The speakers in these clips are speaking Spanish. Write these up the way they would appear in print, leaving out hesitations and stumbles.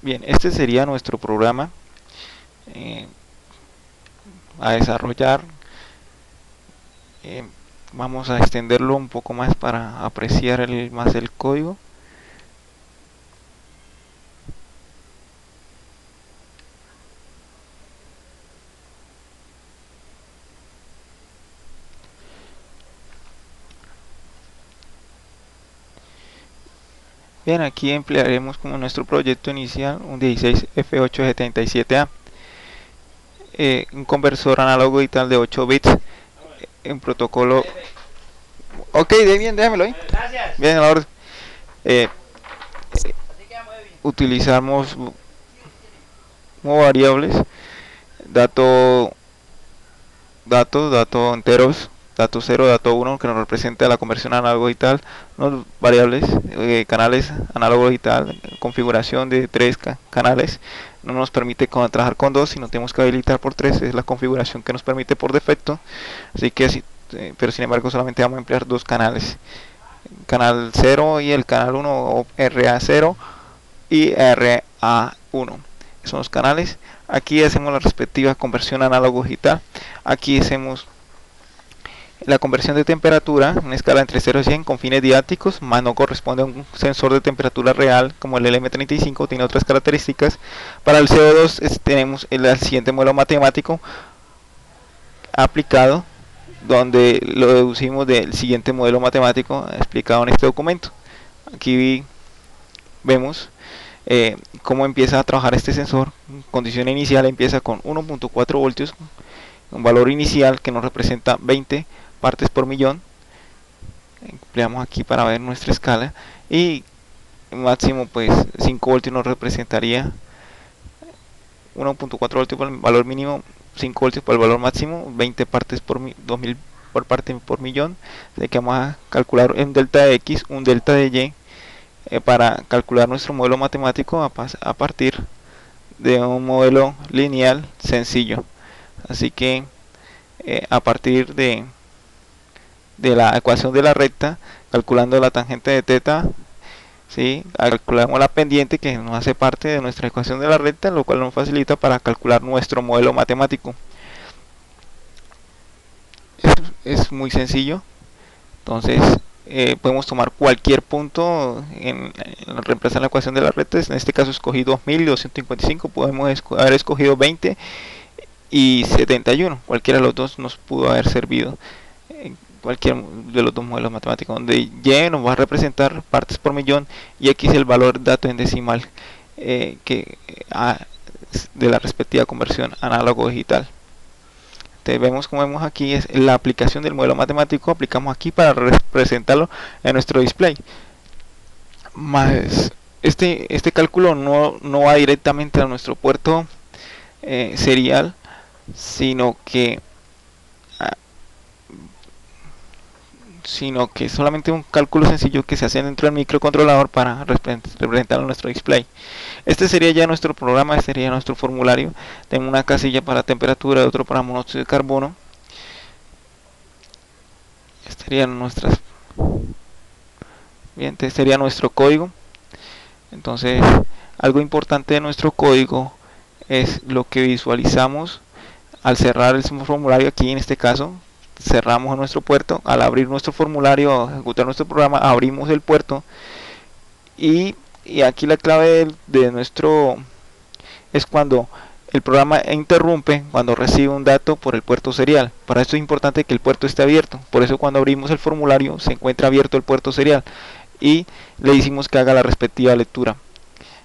Bien, este sería nuestro programa eh, a desarrollar. Eh, Vamos a extenderlo un poco más para apreciar más el código. Bien, aquí emplearemos como nuestro proyecto inicial un 16F877A, un conversor análogo digital de 8 bits, en protocolo. Ok, de bien, déjamelo ahí. Bien, ahora eh, utilizamos como variables datos enteros, dato 0, dato 1, que nos representa la conversión análogo digital, unos variables, canales análogo digital, configuración de 3 canales. No nos permite trabajar con 2, sino tenemos que habilitar por 3, es la configuración que nos permite por defecto. Así que pero sin embargo solamente vamos a emplear 2 canales, canal 0 y el canal 1, o RA0 y RA1, son los canales. Aquí hacemos la respectiva conversión análogo digital. Aquí hacemos la conversión de temperatura, una escala entre 0 y 100 con fines didácticos, más no corresponde a un sensor de temperatura real como el LM35, tiene otras características. Para el CO2 tenemos el siguiente modelo matemático aplicado, donde lo deducimos del siguiente modelo matemático explicado en este documento. Aquí vemos cómo empieza a trabajar este sensor. Condición inicial empieza con 1.4 voltios, un valor inicial que nos representa 20 partes por millón. Empleamos aquí para ver nuestra escala, y máximo pues 5 voltios nos representaría 1.4 voltios por el valor mínimo, 5 voltios por el valor máximo, 20 partes por 2000 por parte por millón. Así que vamos a calcular un delta de x, un delta de y, para calcular nuestro modelo matemático a partir de un modelo lineal sencillo. Así que a partir de la ecuación de la recta, calculando la tangente de teta, ¿sí? Calculamos la pendiente que nos hace parte de nuestra ecuación de la recta, lo cual nos facilita para calcular nuestro modelo matemático. Es muy sencillo. Entonces podemos tomar cualquier punto en reemplazar la ecuación de la recta. En este caso escogí 2255, podemos haber escogido 20 y 71, cualquiera de los dos nos pudo haber servido. Cualquier de los dos modelos matemáticos, donde y nos va a representar partes por millón y x el valor dato en decimal de la respectiva conversión análogo digital. Entonces vemos, como vemos aquí, es la aplicación del modelo matemático. Aplicamos aquí para representarlo en nuestro display. Más este cálculo no va directamente a nuestro puerto serial, sino que solamente un cálculo sencillo que se hace dentro del microcontrolador para representar nuestro display. Este sería ya nuestro programa, este sería nuestro formulario. Tengo una casilla para temperatura, otro para monóxido de carbono. Este sería nuestro código. Entonces, algo importante de nuestro código es lo que visualizamos al cerrar el formulario. Aquí en este caso cerramos nuestro puerto. Al abrir nuestro formulario, ejecutar nuestro programa, abrimos el puerto, y aquí la clave de nuestro es cuando el programa interrumpe, cuando recibe un dato por el puerto serial. Para esto es importante que el puerto esté abierto. Por eso cuando abrimos el formulario se encuentra abierto el puerto serial y le decimos que haga la respectiva lectura,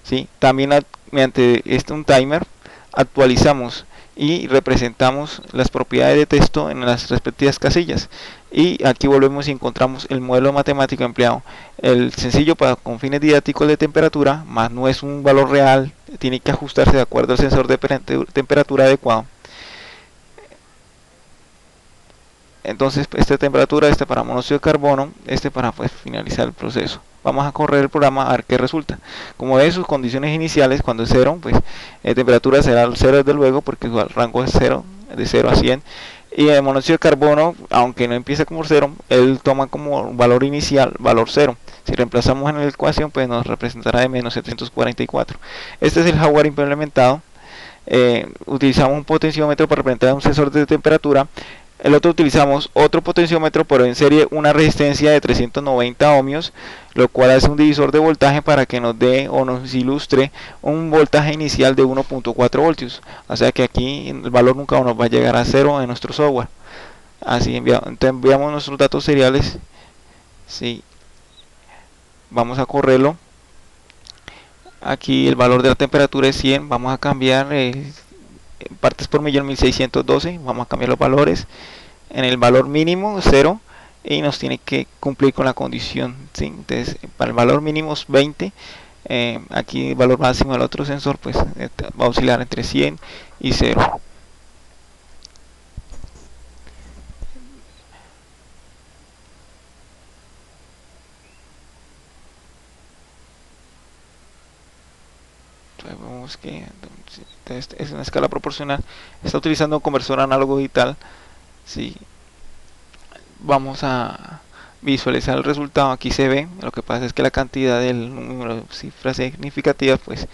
¿sí? También mediante un timer actualizamos y representamos las propiedades de texto en las respectivas casillas. Y aquí volvemos y encontramos el modelo matemático empleado, el sencillo con fines didácticos de temperatura, más no es un valor real, tiene que ajustarse de acuerdo al sensor de temperatura adecuado. Entonces esta temperatura, este para monóxido de carbono, este para finalizar el proceso. Vamos a correr el programa a ver qué resulta. Como de sus condiciones iniciales, cuando es 0, pues temperatura será 0 desde luego, porque su rango es 0, de 0 a 100. Y el monóxido de carbono, aunque no empieza como 0, él toma como valor inicial valor 0. Si reemplazamos en la ecuación, pues nos representará de menos 744. Este es el hardware implementado. Utilizamos un potenciómetro para representar un sensor de temperatura. El otro utilizamos otro potenciómetro, pero en serie una resistencia de 390 ohmios, lo cual hace un divisor de voltaje para que nos dé o nos ilustre un voltaje inicial de 1.4 voltios. O sea que aquí el valor nunca nos va a llegar a cero en nuestro software. Así entonces enviamos nuestros datos seriales. Sí, vamos a correrlo. Aquí el valor de la temperatura es 100. Vamos a cambiar partes por millón 1612. Vamos a cambiar los valores. En el valor mínimo 0 y nos tiene que cumplir con la condición, ¿sí? Entonces para el valor mínimo es 20. Aquí el valor máximo del otro sensor pues va a oscilar entre 100 y 0. Vemos que es una escala proporcional. Está utilizando un conversor análogo digital. Sí. Vamos a visualizar el resultado. Aquí se ve, lo que pasa es que la cantidad del número de cifras significativas pues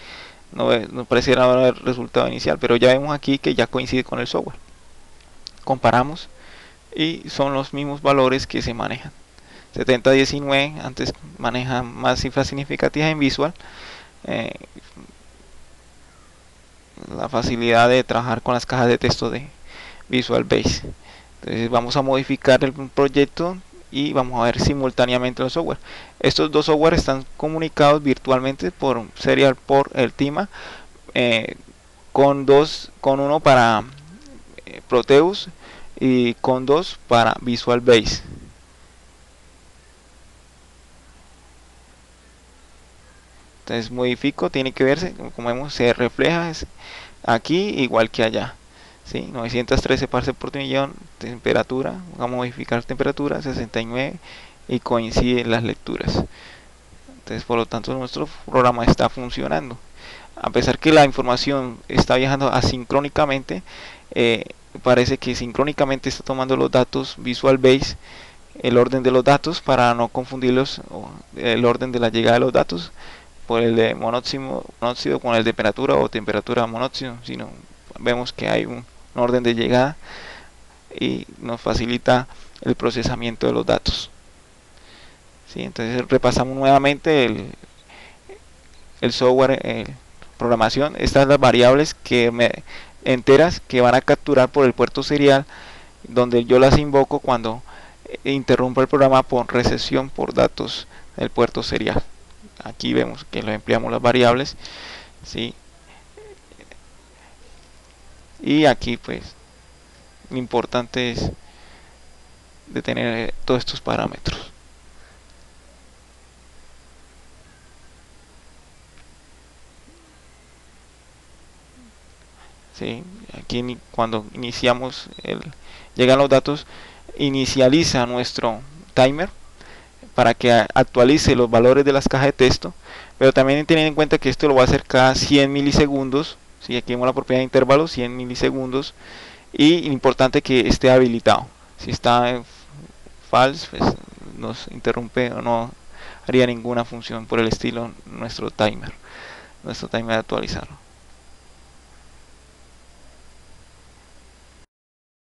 no pareciera haber el resultado inicial, pero ya vemos aquí que ya coincide con el software. Comparamos y son los mismos valores que se manejan. 7019 antes maneja más cifras significativas en Visual. La facilidad de trabajar con las cajas de texto de Visual Basic. Entonces vamos a modificar el proyecto y vamos a ver simultáneamente los software. Estos dos software están comunicados virtualmente por serial por el TIMA, con uno para Proteus y con dos para Visual Basic. Entonces modifico, tiene que verse, como vemos se refleja aquí igual que allá. ¿Sí? 913 partes por millón, temperatura, vamos a modificar temperatura 69 y coinciden las lecturas. Entonces por lo tanto nuestro programa está funcionando. A pesar que la información está viajando asincrónicamente, parece que sincrónicamente está tomando los datos Visual Basic, el orden de los datos para no confundirlos, el orden de la llegada de los datos por el de monóxido con el de temperatura o temperatura monóxido, sino vemos que hay un orden de llegada y nos facilita el procesamiento de los datos. ¿Sí? Entonces repasamos nuevamente el software, programación. Estas son las variables enteras que van a capturar por el puerto serial, donde yo las invoco cuando interrumpo el programa por recepción por datos del puerto serial. Aquí vemos que lo empleamos las variables, ¿sí? Y aquí pues lo importante es de tener todos estos parámetros. ¿Sí? Aquí cuando iniciamos llegan los datos, inicializa nuestro timer para que actualice los valores de las cajas de texto, pero también tener en cuenta que esto lo va a hacer cada 100 milisegundos. ¿Sí? Aquí vemos la propiedad de intervalo, 100 milisegundos, y importante que esté habilitado. Si está en false, pues nos interrumpe o no haría ninguna función por el estilo nuestro timer de actualizarlo.